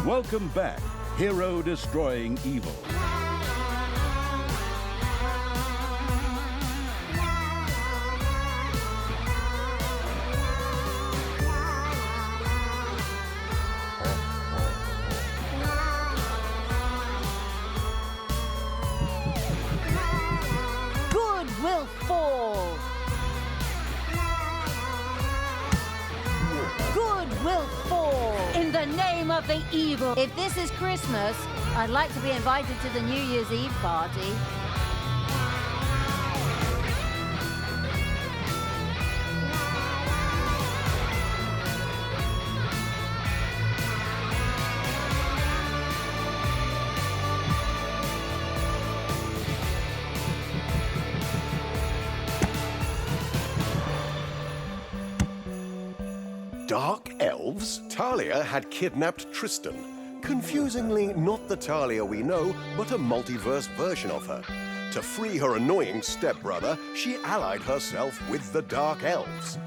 Welcome back, hero destroying evil. Good will fall. Good will fall in the name of the evil. If this is Christmas, I'd like to be invited to the New Year's Eve party. Dark elves? Thalya had kidnapped Tristan. Confusingly, not the Thalya we know, but a multiverse version of her. To free her annoying stepbrother, she allied herself with the Dark Elves.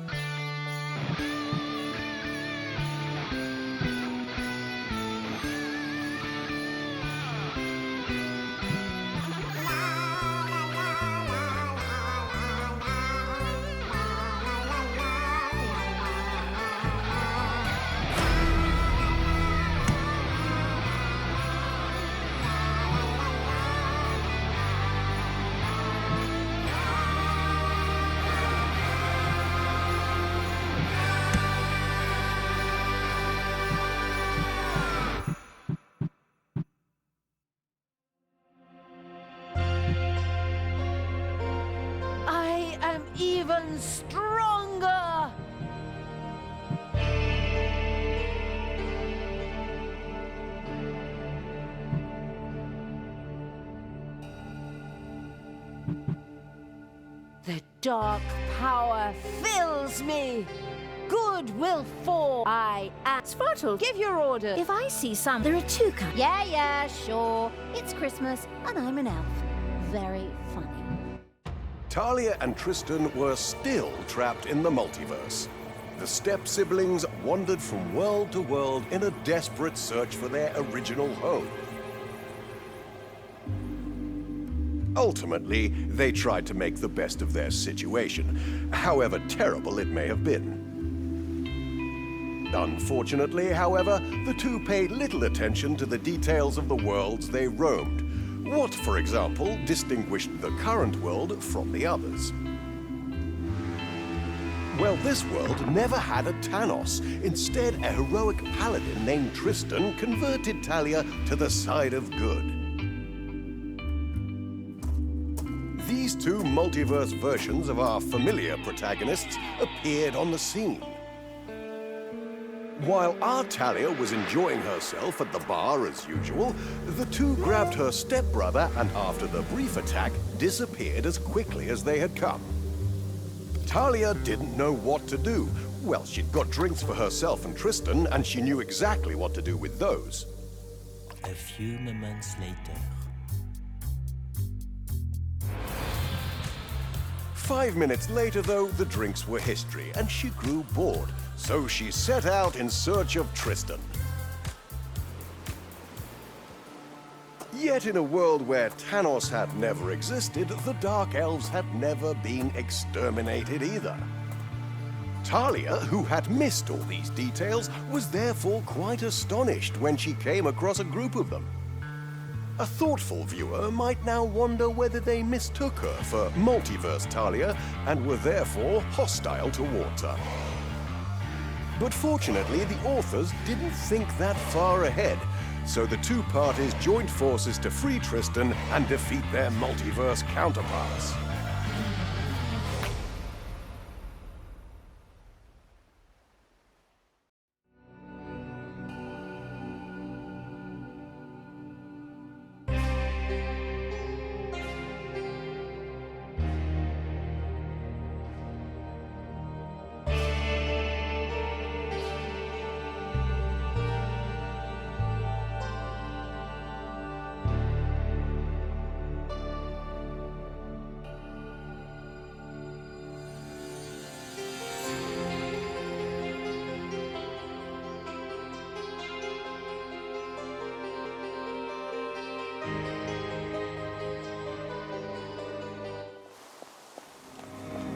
I am even stronger! The dark power fills me! Good will fall! I am... Spottle, give your order. If I see some... There are two kinds. Yeah, sure. It's Christmas, and I'm an elf. Very funny. Thalya and Tristan were still trapped in the multiverse. The step-siblings wandered from world to world in a desperate search for their original home. Ultimately, they tried to make the best of their situation, however terrible it may have been. Unfortunately, however, the two paid little attention to the details of the worlds they roamed. What, for example, distinguished the current world from the others? Well, this world never had a Thanos. Instead, a heroic paladin named Tristan converted Thalya to the side of good. These two multiverse versions of our familiar protagonists appeared on the scene. While our Thalya was enjoying herself at the bar as usual, the two grabbed her stepbrother and after the brief attack, disappeared as quickly as they had come. Thalya didn't know what to do. Well, she'd got drinks for herself and Tristan, and she knew exactly what to do with those. A few moments later. 5 minutes later, though, the drinks were history, and she grew bored. So she set out in search of Tristan. Yet in a world where Thanos had never existed, the Dark Elves had never been exterminated either. Thalya, who had missed all these details, was therefore quite astonished when she came across a group of them. A thoughtful viewer might now wonder whether they mistook her for Multiverse Thalya and were therefore hostile towards her. But fortunately, the authors didn't think that far ahead, so the two parties joined forces to free Tristan and defeat their multiverse counterparts.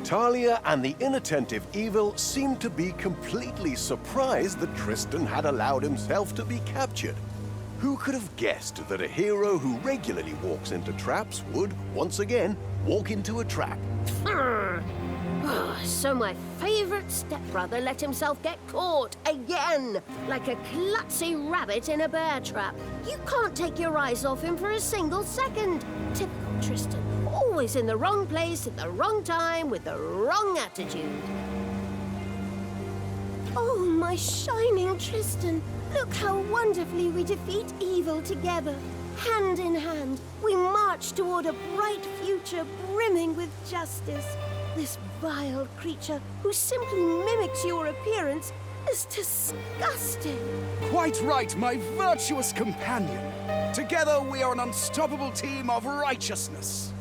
Thalya and the inattentive Evil seemed to be completely surprised that Tristan had allowed himself to be captured. Who could have guessed that a hero who regularly walks into traps would, once again, walk into a trap? So my favorite stepbrother let himself get caught again, like a klutzy rabbit in a bear trap. You can't take your eyes off him for a single second. Typical Tristan. Always in the wrong place at the wrong time with the wrong attitude. Oh, my shining Tristan. Look how wonderfully we defeat evil together. Hand in hand, we march toward a bright future brimming with justice. This vile creature who simply mimics your appearance is disgusting. Quite right, my virtuous companion. Together we are an unstoppable team of righteousness.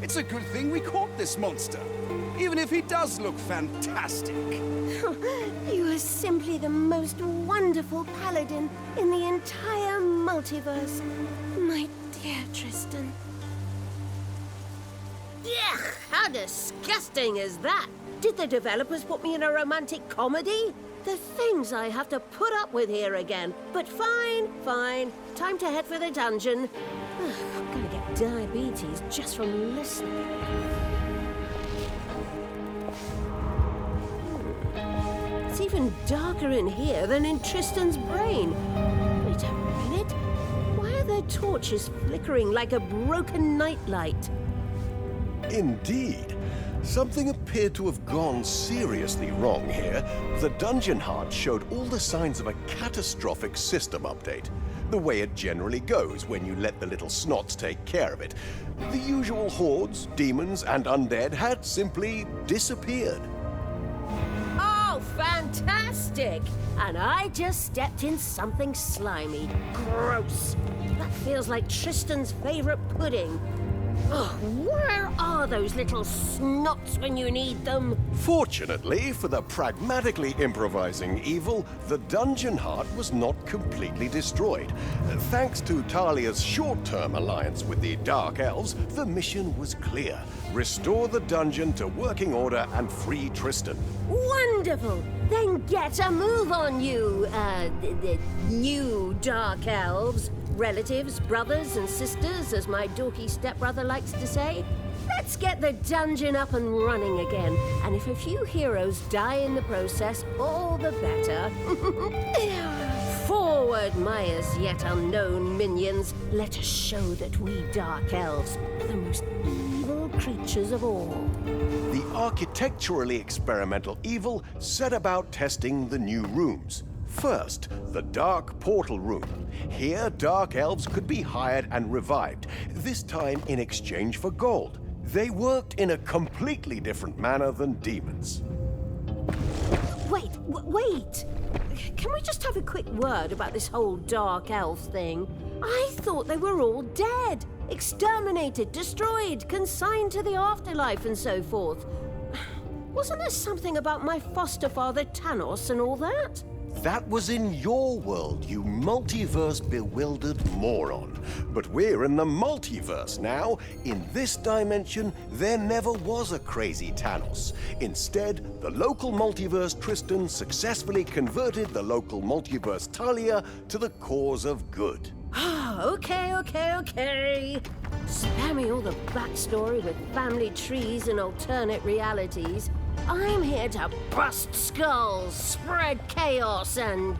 It's a good thing we caught this monster, even if he does look fantastic. You are simply the most wonderful paladin in the entire multiverse, my dear Tristan. Yeah, how disgusting is that? Did the developers put me in a romantic comedy? The things I have to put up with here again. But fine. Time to head for the dungeon. I'm gonna get diabetes just from listening. It's even darker in here than in Tristan's brain. Wait a minute. Why are there torches flickering like a broken nightlight? Indeed. Something appeared to have gone seriously wrong here. The dungeon heart showed all the signs of a catastrophic system update. The way it generally goes when you let the little snots take care of it. The usual hordes, demons, and undead had simply disappeared. Oh, fantastic! And I just stepped in something slimy. Gross. That feels like Tristan's favorite pudding. Oh, where are those little snots when you need them? Fortunately for the pragmatically improvising Evil, the dungeon heart was not completely destroyed. Thanks to Thalya's short-term alliance with the Dark Elves, the mission was clear. Restore the dungeon to working order and free Tristan. Wonderful! Then get a move on you, new Dark Elves. Relatives, brothers and sisters, as my dorky stepbrother likes to say. Let's get the dungeon up and running again. And if a few heroes die in the process, all the better. Forward, my as yet unknown minions. Let us show that we Dark Elves are the most evil creatures of all. The architecturally experimental Evil set about testing the new rooms. First, the Dark Portal Room. Here, Dark Elves could be hired and revived, this time in exchange for gold. They worked in a completely different manner than demons. Wait! Can we just have a quick word about this whole Dark Elf thing? I thought they were all dead, exterminated, destroyed, consigned to the afterlife and so forth. Wasn't there something about my foster father Thanos and all that? That was in your world, you multiverse-bewildered moron. But we're in the multiverse now. In this dimension, there never was a crazy Thanos. Instead, the local multiverse Tristan successfully converted the local multiverse Thalya to the cause of good. Okay. Spare me all the backstory with family trees and alternate realities. I'm here to bust skulls, spread chaos, and,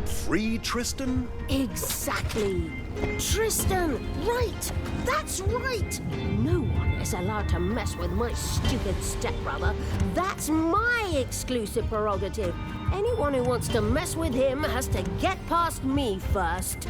Free Tristan? Exactly. Tristan, right! That's right! No one is allowed to mess with my stupid stepbrother. That's my exclusive prerogative. Anyone who wants to mess with him has to get past me first.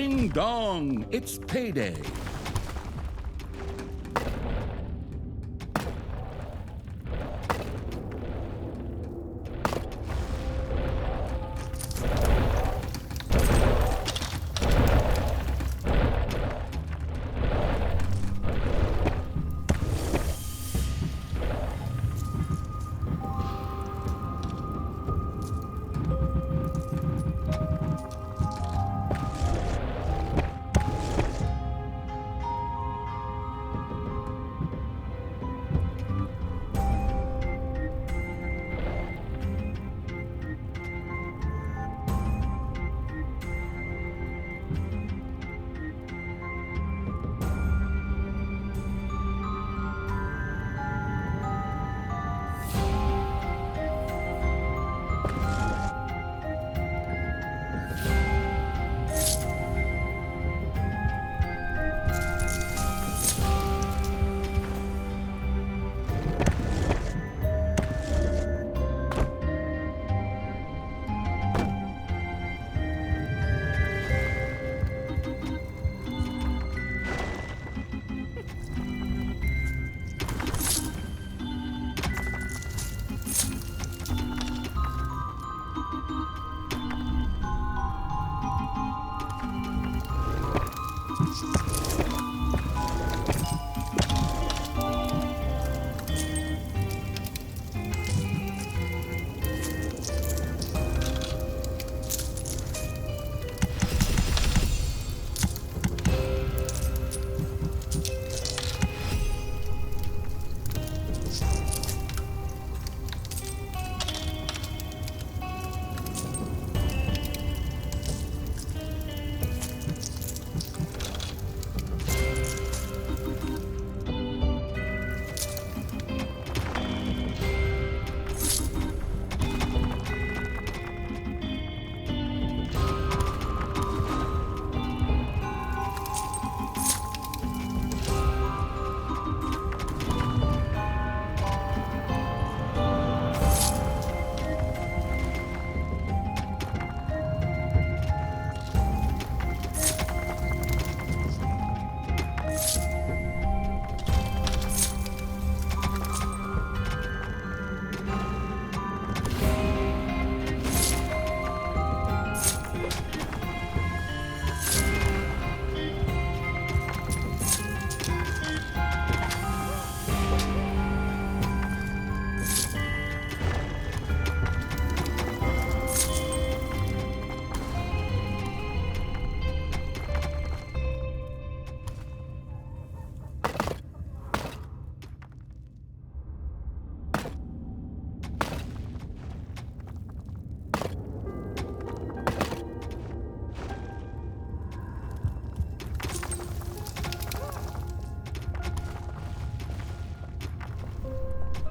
Ding dong, it's payday.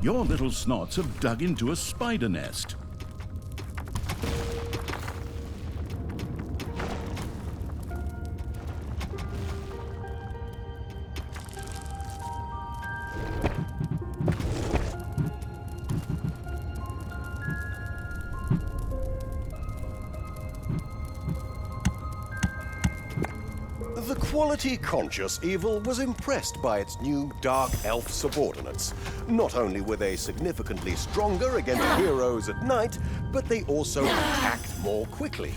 Your little snots have dug into a spider nest. The quality-conscious evil was impressed by its new dark elf subordinates. Not only were they significantly stronger against heroes at night, but they also attacked more quickly.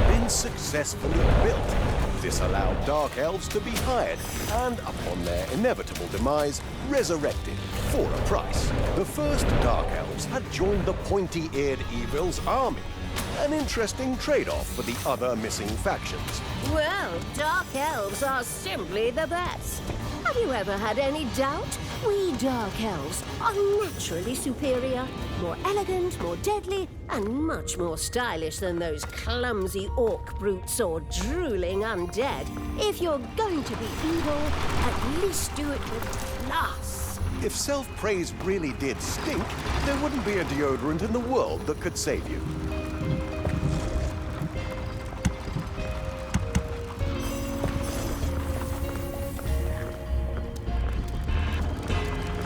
been successfully built. This allowed Dark Elves to be hired and, upon their inevitable demise, resurrected for a price. The first Dark Elves had joined the pointy-eared Evil's army, an interesting trade-off for the other missing factions. Well, Dark Elves are simply the best. Have you ever had any doubt? We Dark Elves are naturally superior, more elegant, more deadly, and much more stylish than those clumsy orc brutes or drooling undead. If you're going to be evil, at least do it with class. If self-praise really did stink, there wouldn't be a deodorant in the world that could save you.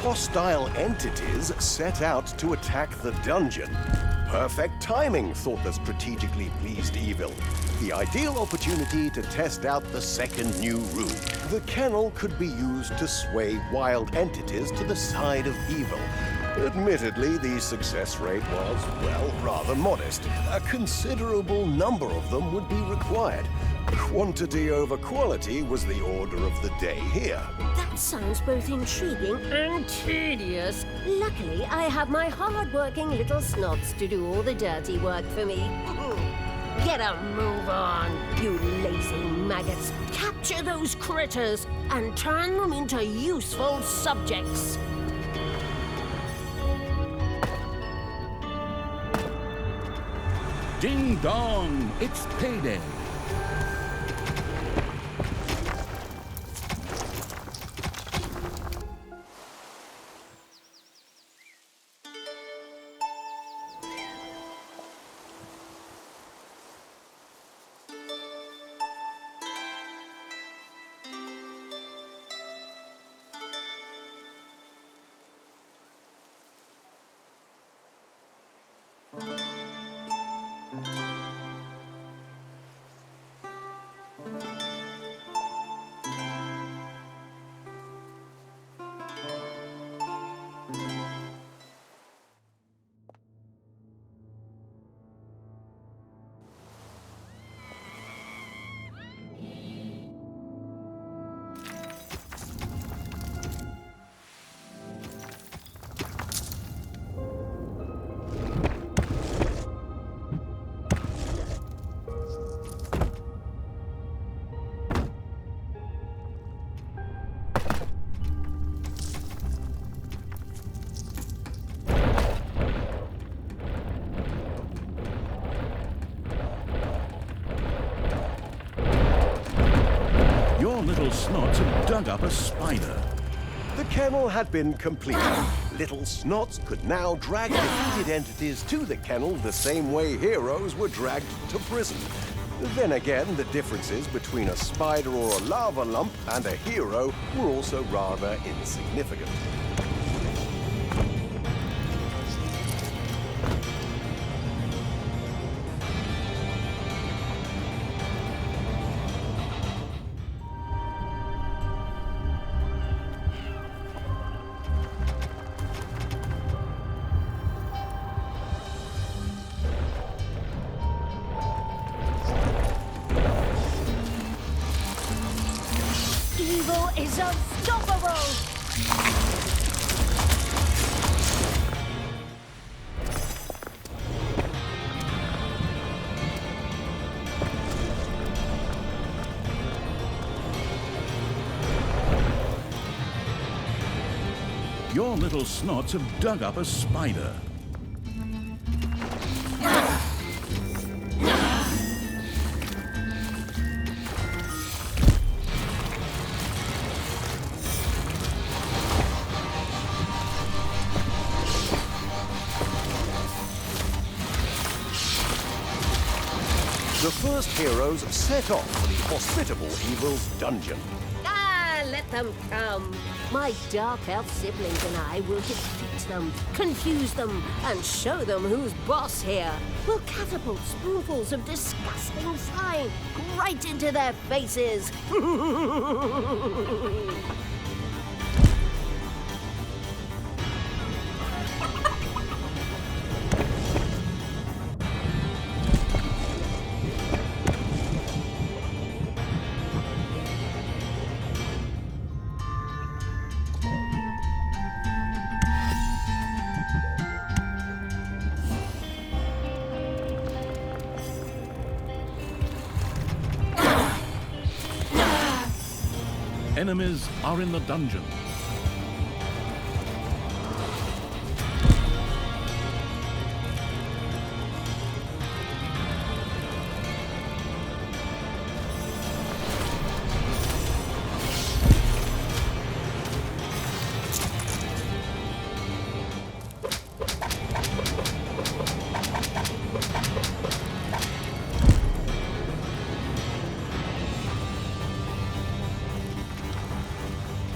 Hostile entities set out to attack the dungeon. Perfect timing, thought the strategically pleased Evil. The ideal opportunity to test out the second new room. The Kennel could be used to sway wild entities to the side of evil. Admittedly, the success rate was, well, rather modest. A considerable number of them would be required. Quantity over quality was the order of the day here. That sounds both intriguing and tedious. Luckily, I have my hard-working little snots to do all the dirty work for me. Get a move on, you lazy maggots. Capture those critters and turn them into useful subjects. Ding dong, it's payday. Your little snots have dug up a spider. The kennel had been completed. Little snots could now drag defeated entities to the kennel the same way heroes were dragged to prison. Then again, the differences between a spider or a lava lump and a hero were also rather insignificant. Evil is unstoppable! Your little snots have dug up a spider. The first heroes set off for the hospitable evil's dungeon. Ah, let them come. My dark elf siblings and I will defeat them, confuse them, and show them who's boss here. We'll catapult spoonfuls of disgusting slime right into their faces. Enemies are in the dungeon.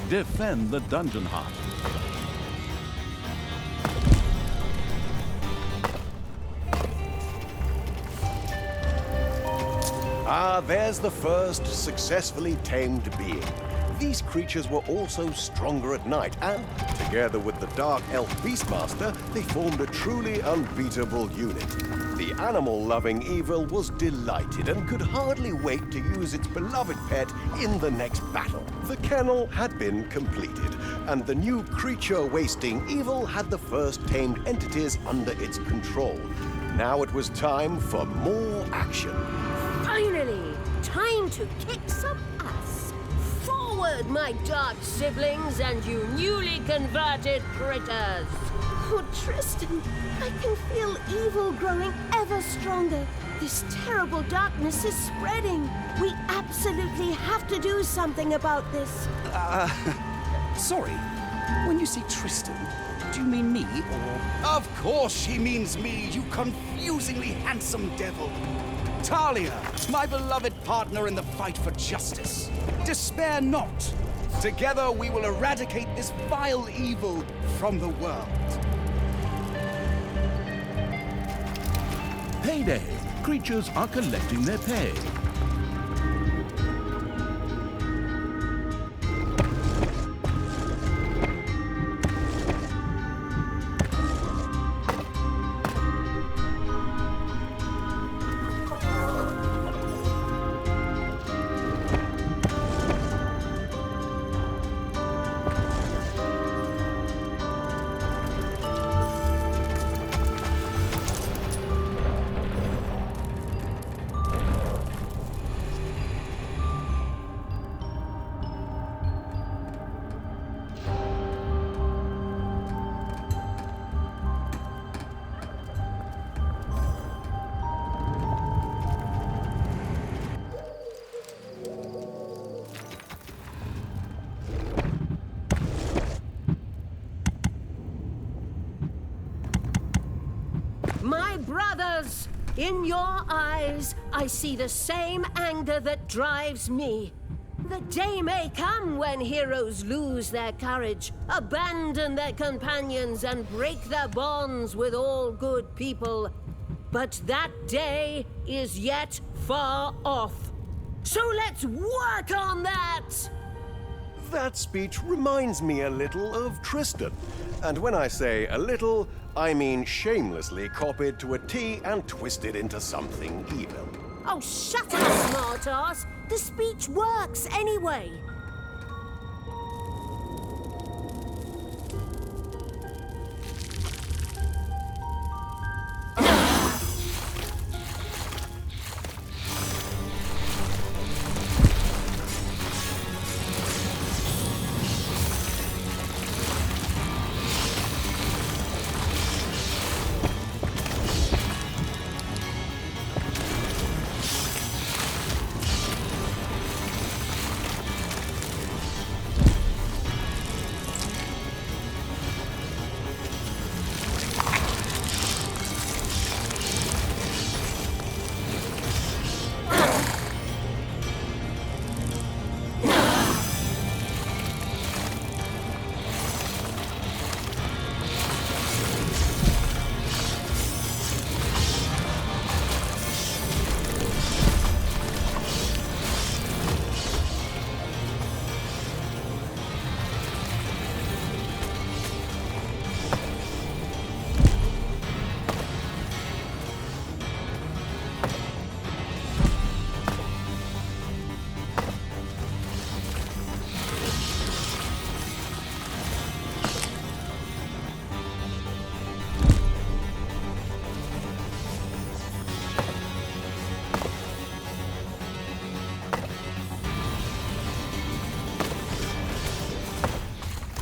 Defend the dungeon heart. Ah, there's the first successfully tamed being. These creatures were also stronger at night, and together with the Dark Elf Beastmaster, they formed a truly unbeatable unit. The animal-loving evil was delighted and could hardly wait to use its beloved pet in the next battle. The kennel had been completed, and the new creature-wasting evil had the first tamed entities under its control. Now it was time for more action. Finally, time to kick some ass. Forward, my dark siblings and you newly converted critters. Oh, Tristan, I can feel evil growing ever stronger. This terrible darkness is spreading. We absolutely have to do something about this. Sorry. When you say Tristan, do you mean me or... Of course she means me, you confusingly handsome devil. Thalya, my beloved partner in the fight for justice. Despair not. Together we will eradicate this vile evil from the world. Payday! Creatures are collecting their pay. My brothers, in your eyes, I see the same anger that drives me. The day may come when heroes lose their courage, abandon their companions, and break their bonds with all good people. But that day is yet far off. So let's work on that! That speech reminds me a little of Tristan. And when I say a little, I mean shamelessly copied to a T and twisted into something evil. Oh, shut up, smartass! The speech works anyway!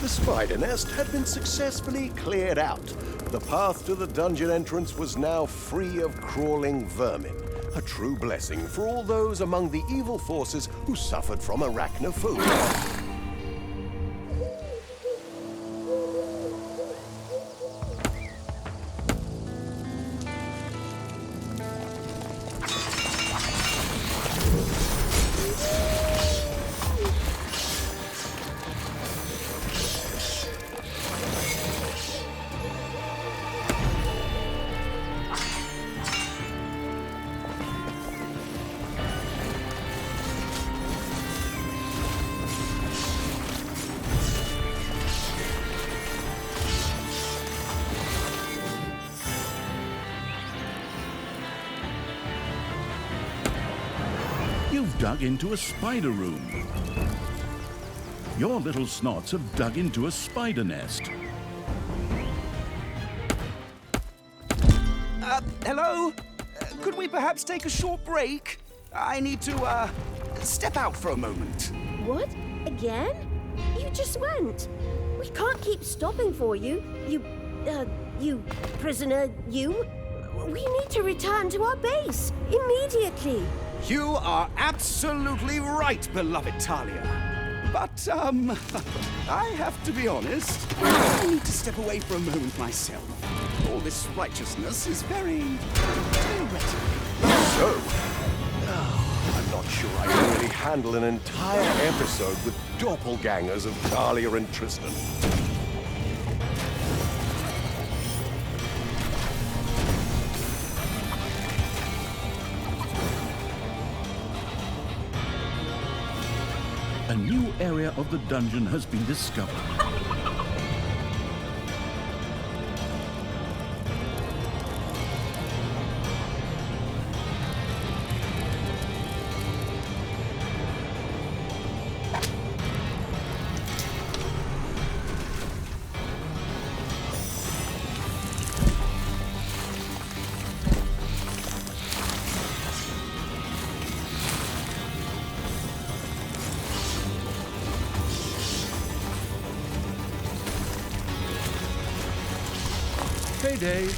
The spider nest had been successfully cleared out. The path to the dungeon entrance was now free of crawling vermin. A true blessing for all those among the evil forces who suffered from arachnophobia. You've dug into a spider room. Your little snots have dug into a spider nest. Hello? Could we perhaps take a short break? I need to, step out for a moment. What? Again? You just went. We can't keep stopping for you. You prisoner, you. We need to return to our base immediately. You are absolutely right, beloved Thalya. But, I have to be honest. I need to step away for a moment myself. All this righteousness is very theoretic. So, I'm not sure I can really handle an entire episode with doppelgangers of Thalya and Tristan. A new area of the dungeon has been discovered. Payday.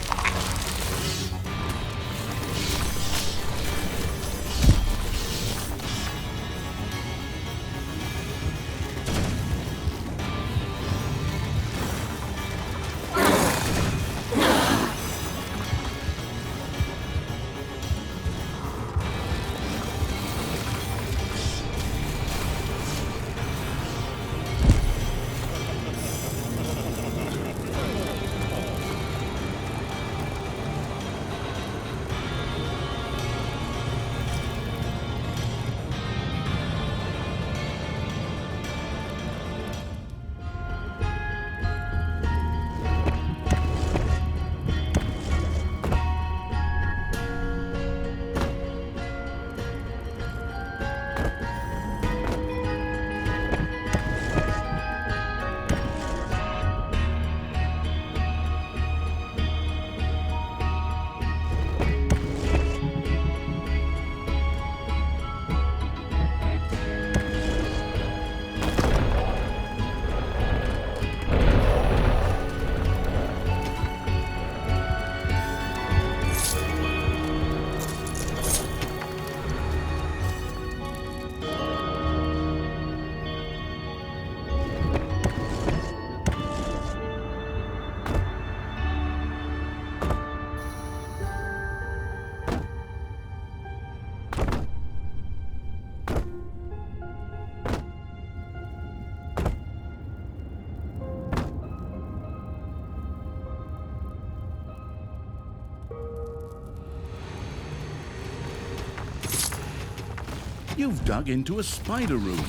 You've dug into a spider room.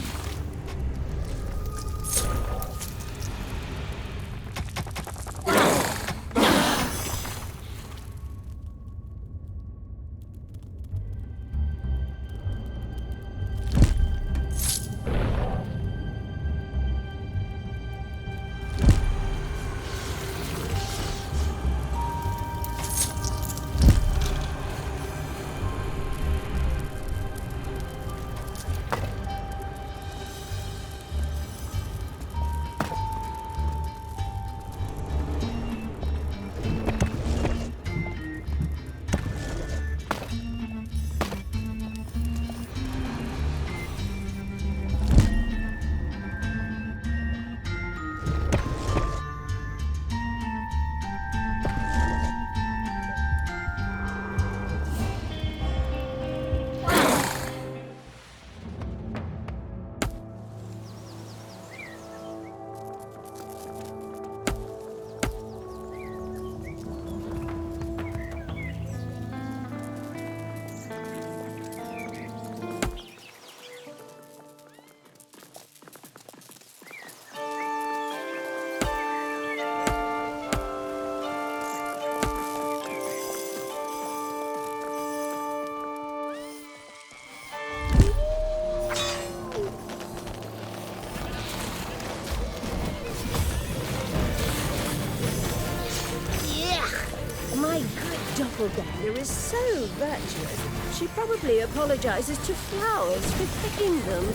ganger is so virtuous, she probably apologizes to flowers for picking them.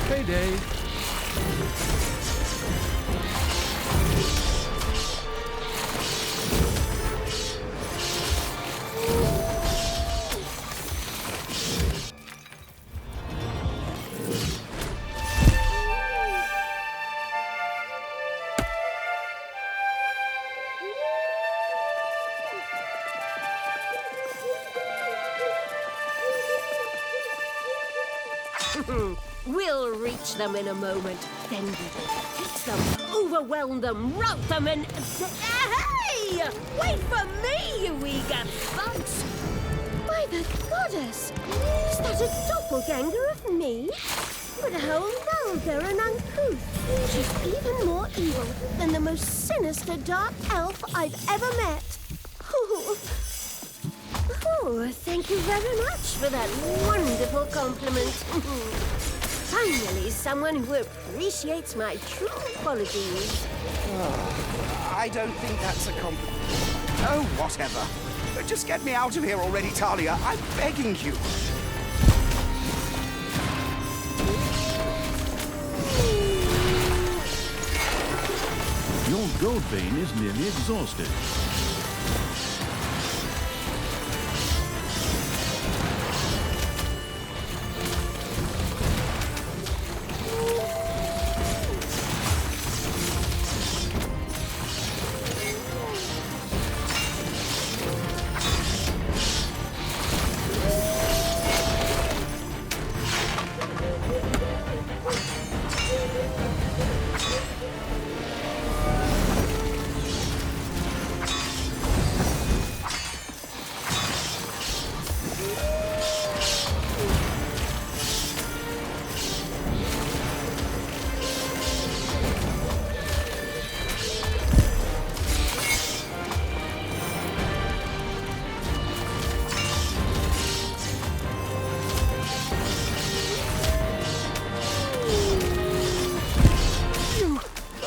Payday. We'll reach them in a moment. Then we will fix them, overwhelm them, rout them, and... Hey! Wait for me, you eager thugs! By the goddess! Is that a doppelganger of me? But how vulgar and uncouth. She's even more evil than the most sinister dark elf I've ever met. Oh, thank you very much for that wonderful compliment. Finally, someone who appreciates my true qualities. I don't think that's a compliment. Oh, whatever. Just get me out of here already, Thalya. I'm begging you. Your gold vein is nearly exhausted.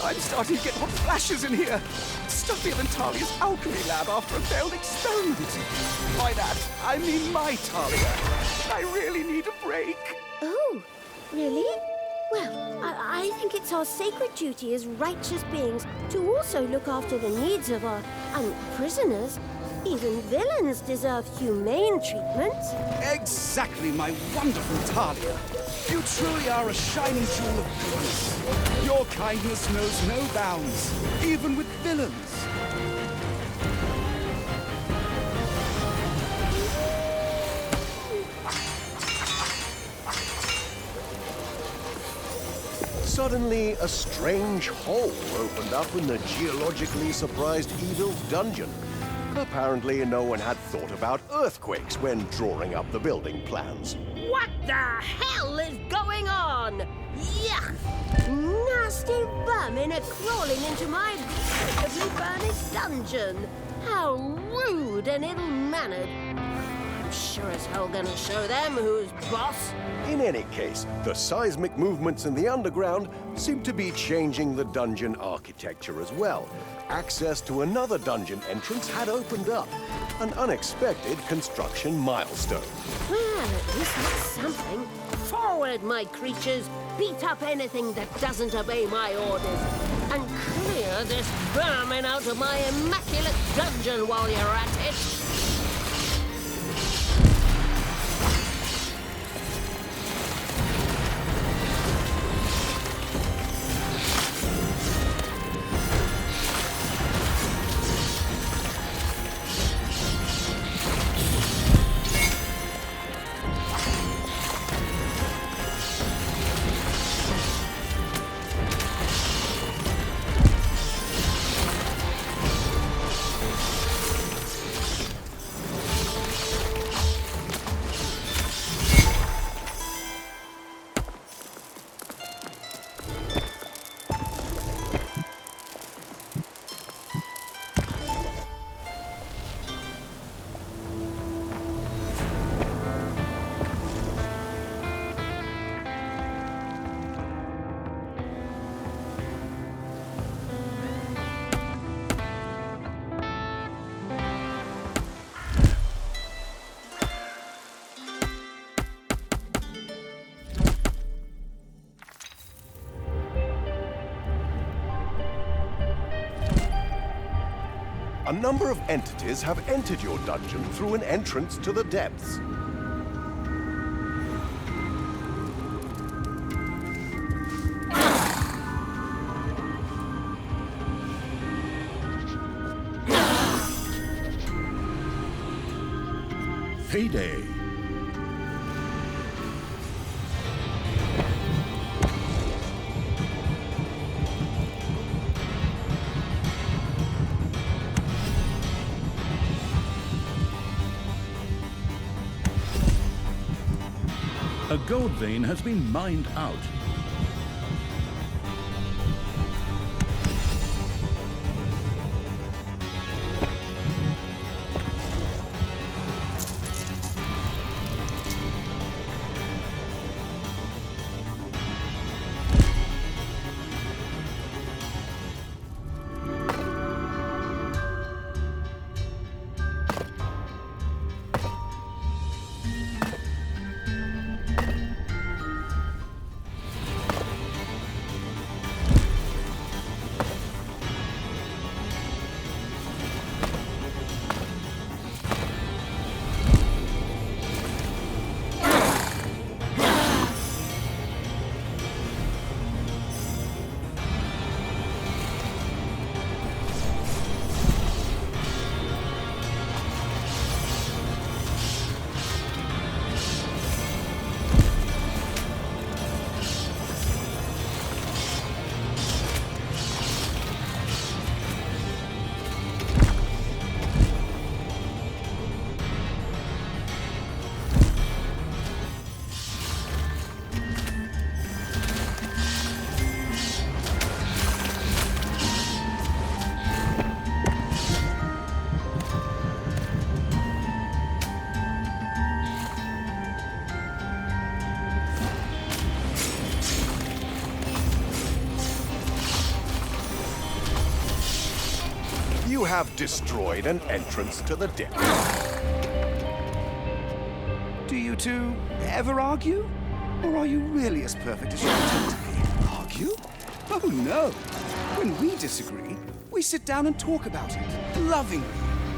I'm starting to get hot flashes in here. Stuffier than Talia's alchemy lab after a failed experiment. By that, I mean my Thalya. I really need a break. Oh, really? Well, I think it's our sacred duty as righteous beings to also look after the needs of our prisoners. Even villains deserve humane treatment. Exactly, my wonderful Thalya. You truly are a shining jewel of goodness. Your kindness knows no bounds, even with villains. So Suddenly, a strange hole opened up in the geologically surprised Evil's dungeon. Apparently, no one had thought about earthquakes when drawing up the building plans. What the hell is going on? Yuck! Nasty vermin are crawling into my beautifully furnished dungeon. How rude and ill-mannered. I'm sure as hell gonna show them who's boss. In any case, the seismic movements in the underground seem to be changing the dungeon architecture as well. Access to another dungeon entrance had opened up, an unexpected construction milestone. Well, at least that's something. Forward, my creatures! Beat up anything that doesn't obey my orders. And clear this vermin out of my immaculate dungeon while you're at it! A number of entities have entered your dungeon through an entrance to the depths. Payday. A gold vein has been mined out. You have destroyed an entrance to the depths. Do you two ever argue? Or are you really as perfect as you pretend to be? Argue? Oh no! When we disagree, we sit down and talk about it, lovingly,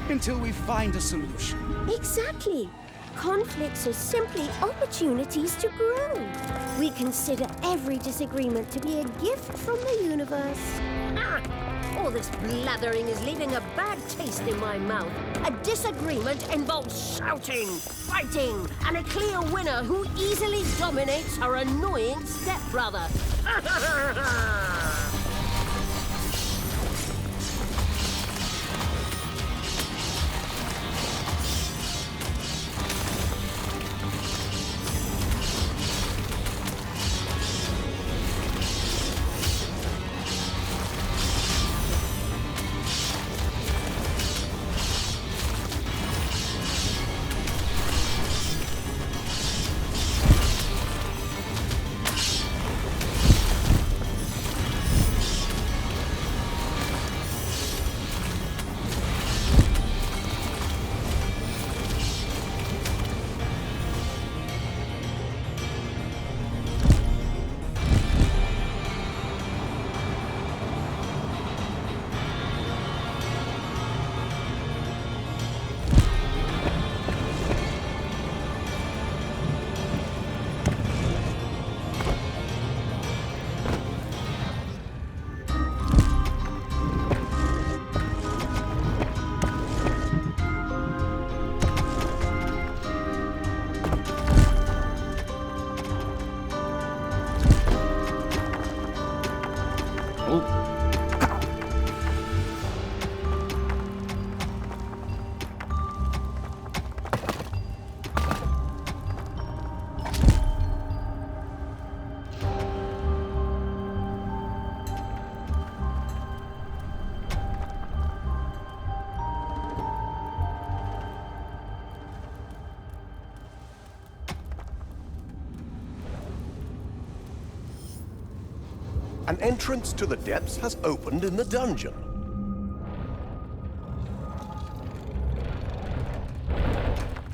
until we find a solution. Exactly. Conflicts are simply opportunities to grow. We consider every disagreement to be a gift from the universe. Ah! All this blathering is leaving a bad taste in my mouth. A disagreement involves shouting, fighting, and a clear winner who easily dominates her annoying stepbrother. An entrance to the depths has opened in the dungeon.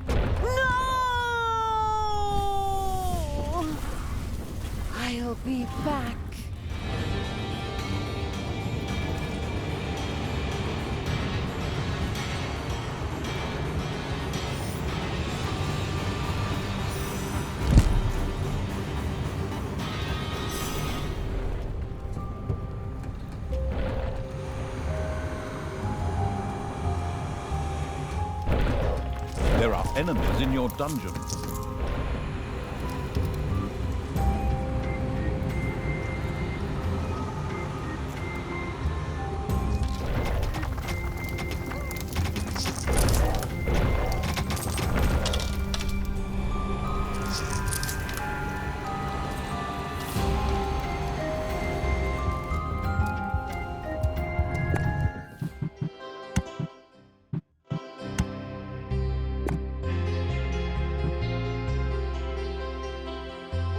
No! I'll be back. There are enemies in your dungeon.